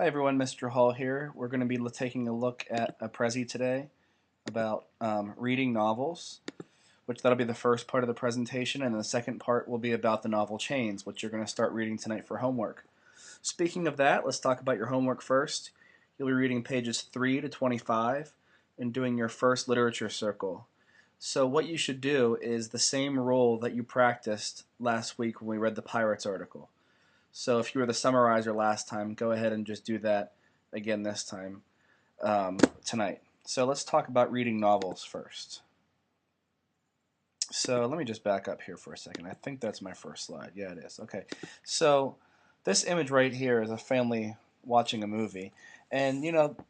Hi everyone, Mr. Hall here. We're going to be taking a look at a Prezi today about reading novels, which that'll be the first part of the presentation, and the second part will be about the novel Chains, which you're going to start reading tonight for homework. Speaking of that, let's talk about your homework first. You'll be reading pages 3 to 25 and doing your first literature circle. So what you should do is the same rule that you practiced last week when we read the Pirates article. So if you were the summarizer last time, go ahead and just do that again this time tonight. So let's talk about reading novels first. So let me just back up here for a second. I think that's my first slide. Yeah, it is. Okay. So this image right here is a family watching a movie. And,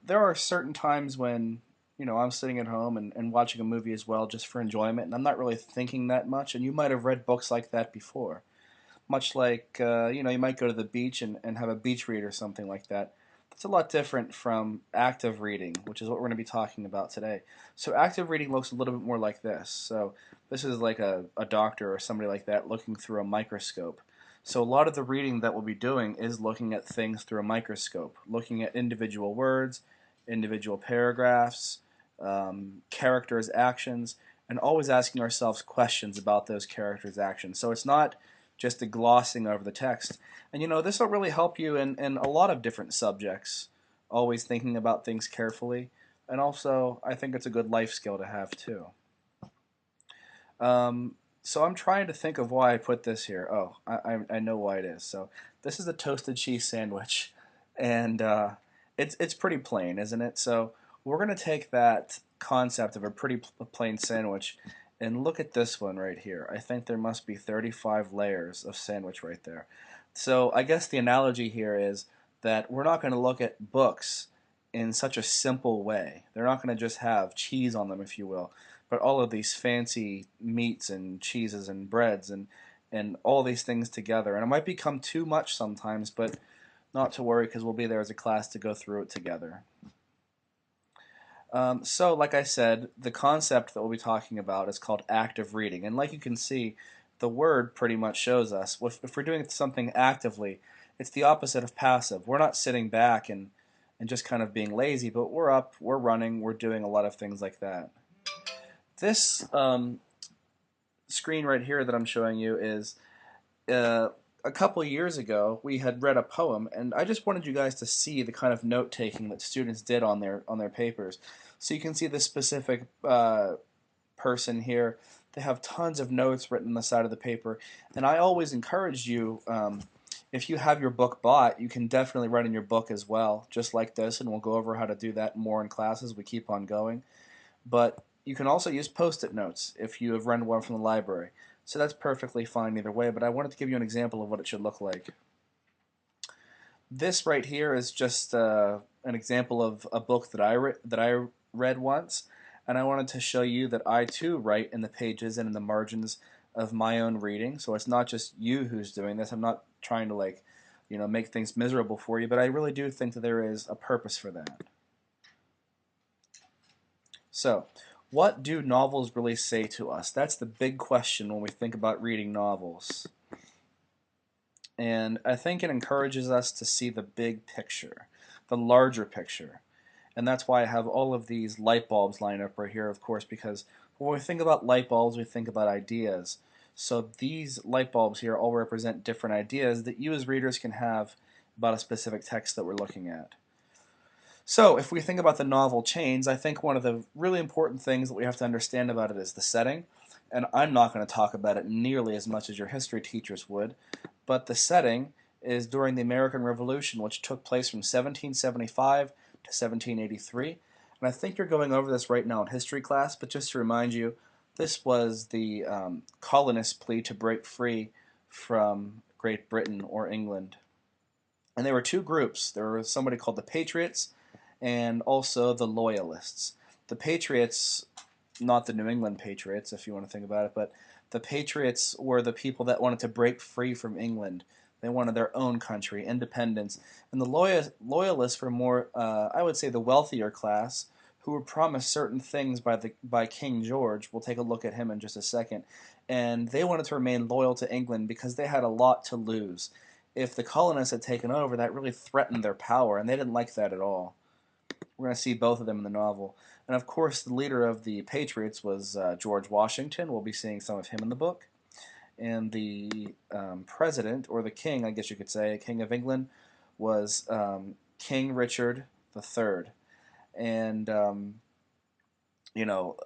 there are certain times when, I'm sitting at home and watching a movie as well just for enjoyment, and I'm not really thinking that much. And you might have read books like that before. Much like, you might go to the beach and have a beach read or something like that. That's a lot different from active reading, which is what we're going to be talking about today. So active reading looks a little bit more like this. So this is like a doctor or somebody like that looking through a microscope. So a lot of the reading that we'll be doing is looking at things through a microscope, looking at individual words, individual paragraphs, characters' actions, and always asking ourselves questions about those characters' actions. So it's not just a glossing over the text. And this will really help you in a lot of different subjects, always thinking about things carefully. And also, I think it's a good life skill to have too. So I'm trying to think of why I put this here. Oh, I know why it is. So this is a toasted cheese sandwich, and it's pretty plain, isn't it? So we're gonna take that concept of a pretty plain sandwich and look at this one right here. I think there must be 35 layers of sandwich right there. So I guess the analogy here is that we're not going to look at books in such a simple way. They're not going to just have cheese on them, if you will, but all of these fancy meats and cheeses and breads and all these things together. And it might become too much sometimes, but not to worry because we'll be there as a class to go through it together. So, like I said, the concept that we'll be talking about is called active reading. And like you can see, the word pretty much shows us. If we're doing something actively, it's the opposite of passive. We're not sitting back and just kind of being lazy, but we're up, we're running, we're doing a lot of things like that. This screen right here that I'm showing you is a couple years ago we had read a poem, and I just wanted you guys to see the kind of note taking that students did on their papers. So you can see the specific person here. They have tons of notes written on the side of the paper, and I always encourage you. If you have your book bought, you can definitely write in your book as well, just like this, and we'll go over how to do that more in classes. We keep on going. But you can also use post-it notes if you have rented one from the library. So that's perfectly fine either way, but I wanted to give you an example of what it should look like. This right here is just an example of a book that I read once, and I wanted to show you that I too write in the pages and in the margins of my own reading. So it's not just you who's doing this. I'm not trying to make things miserable for you, but I really do think that there is a purpose for that. So, what do novels really say to us? That's the big question when we think about reading novels. And I think it encourages us to see the big picture, the larger picture. And that's why I have all of these light bulbs lined up right here, of course, because when we think about light bulbs, we think about ideas. So these light bulbs here all represent different ideas that you as readers can have about a specific text that we're looking at. So, if we think about the novel Chains, I think one of the really important things that we have to understand about it is the setting. And I'm not going to talk about it nearly as much as your history teachers would, but the setting is during the American Revolution, which took place from 1775 to 1783. And I think you're going over this right now in history class, but just to remind you, this was the colonists' plea to break free from Great Britain or England. And there were two groups. There was somebody called the Patriots and also the Loyalists. The Patriots, not the New England Patriots, if you want to think about it, but the Patriots were the people that wanted to break free from England. They wanted their own country, independence. And the Loyalists were more, I would say, the wealthier class, who were promised certain things by King George. We'll take a look at him in just a second. And they wanted to remain loyal to England because they had a lot to lose. if the colonists had taken over, that really threatened their power, and they didn't like that at all. We're going to see both of them in the novel. And of course, the leader of the Patriots was George Washington. We'll be seeing some of him in the book. And the president, or the king, I guess you could say, King of England, was King Richard III. And, you know,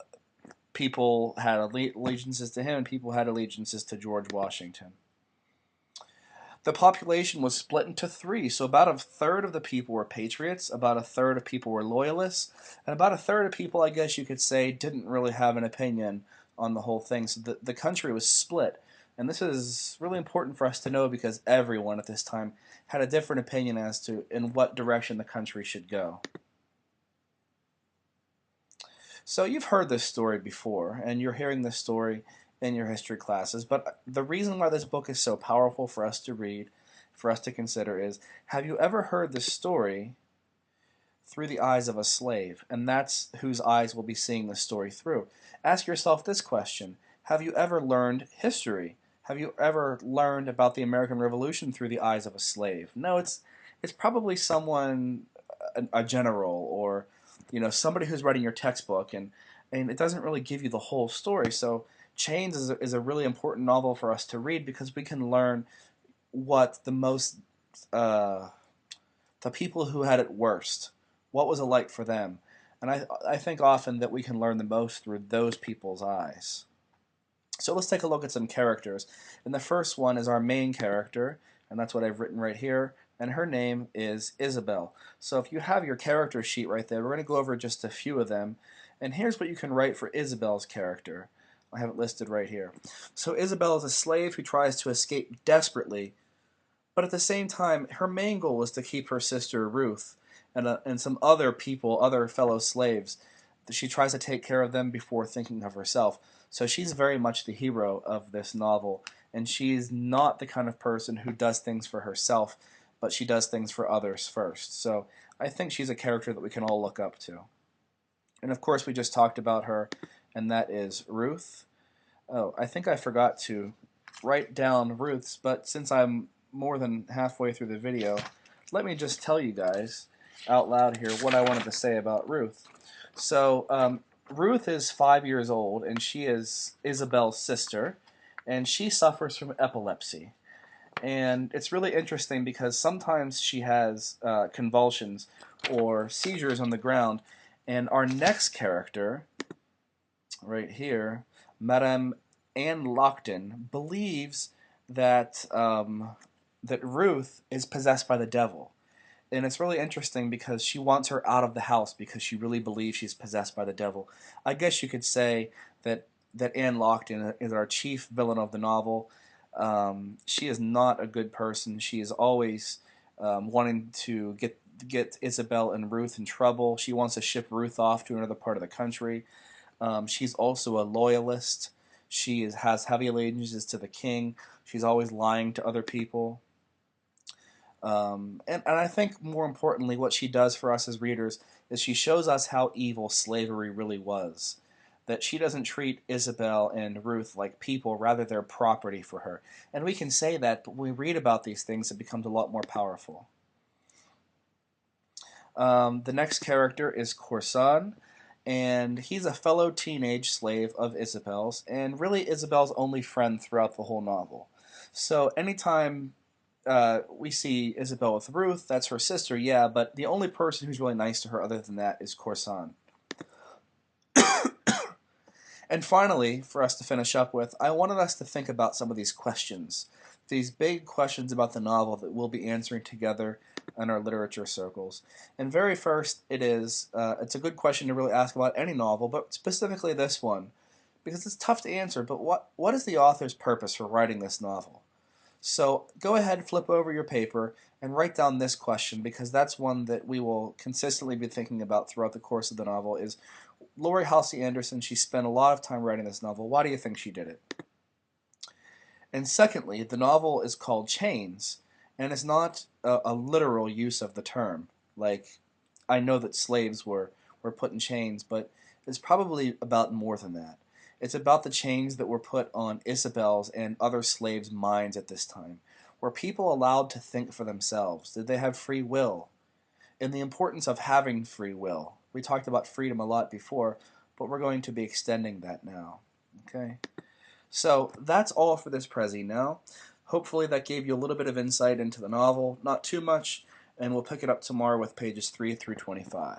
people had allegiances to him, and people had allegiances to George Washington. The population was split into three, so about a third of the people were patriots, about a third of people were loyalists, and about a third of people, I guess you could say, didn't really have an opinion on the whole thing. So the country was split, and this is really important for us to know because everyone at this time had a different opinion as to in what direction the country should go. So you've heard this story before, and you're hearing this story in your history classes, but the reason why this book is so powerful for us to read, for us to consider is, have you ever heard this story through the eyes of a slave? And that's whose eyes we'll be seeing this story through. Ask yourself this question: have you ever learned history? Have you ever learned about the American Revolution through the eyes of a slave? No, it's probably someone, a general, or somebody who's writing your textbook, and it doesn't really give you the whole story. So Chains is a really important novel for us to read because we can learn what the people who had it worst, what was it like for them. And I think often that we can learn the most through those people's eyes. So let's take a look at some characters. And the first one is our main character, and that's what I've written right here, and her name is Isabel. So if you have your character sheet right there, we're going to go over just a few of them. And here's what you can write for Isabel's character. I have it listed right here. So Isabel is a slave who tries to escape desperately, but at the same time, her main goal is to keep her sister Ruth and some other people, other fellow slaves. She tries to take care of them before thinking of herself. So she's very much the hero of this novel, and she's not the kind of person who does things for herself, but she does things for others first. So I think she's a character that we can all look up to. And of course, we just talked about her, and that is Ruth. Oh, I think I forgot to write down Ruth's, but since I'm more than halfway through the video, let me just tell you guys out loud here what I wanted to say about Ruth. So, Ruth is 5 years old, and she is Isabel's sister, and she suffers from epilepsy. And it's really interesting because sometimes she has convulsions or seizures on the ground, and our next character, right here, Madame Anne Lockton, believes that that Ruth is possessed by the devil. And it's really interesting because she wants her out of the house because she really believes she's possessed by the devil. I guess you could say that Anne Lockton is our chief villain of the novel. She is not a good person. She is always wanting to get Isabel and Ruth in trouble. She wants to ship Ruth off to another part of the country. She's also a loyalist. Has heavy allegiances to the king. She's always lying to other people. And I think more importantly, what she does for us as readers is she shows us how evil slavery really was. That she doesn't treat Isabel and Ruth like people, rather they're property for her. And we can say that, but when we read about these things, it becomes a lot more powerful. The next character is Corson, and he's a fellow teenage slave of Isabel's, and really Isabel's only friend throughout the whole novel. So anytime we see Isabel with Ruth, that's her sister, yeah, but the only person who's really nice to her other than that is Corson. And finally, for us to finish up with, I wanted us to think about some of these questions. These big questions about the novel that we'll be answering together in our literature circles. And very first, it's a good question to really ask about any novel, but specifically this one, because it's tough to answer, but what is the author's purpose for writing this novel? So go ahead, flip over your paper, and write down this question, because that's one that we will consistently be thinking about throughout the course of the novel, is Laurie Halsey Anderson, she spent a lot of time writing this novel. Why do you think she did it? And secondly, the novel is called Chains, and it's not a literal use of the term. Like, I know that slaves were put in chains, but it's probably about more than that. It's about the chains that were put on Isabel's and other slaves' minds at this time. Were people allowed to think for themselves? Did they have free will? And the importance of having free will. We talked about freedom a lot before, but we're going to be extending that now. Okay? So that's all for this Prezi now. Hopefully that gave you a little bit of insight into the novel, not too much, and we'll pick it up tomorrow with pages 3 through 25.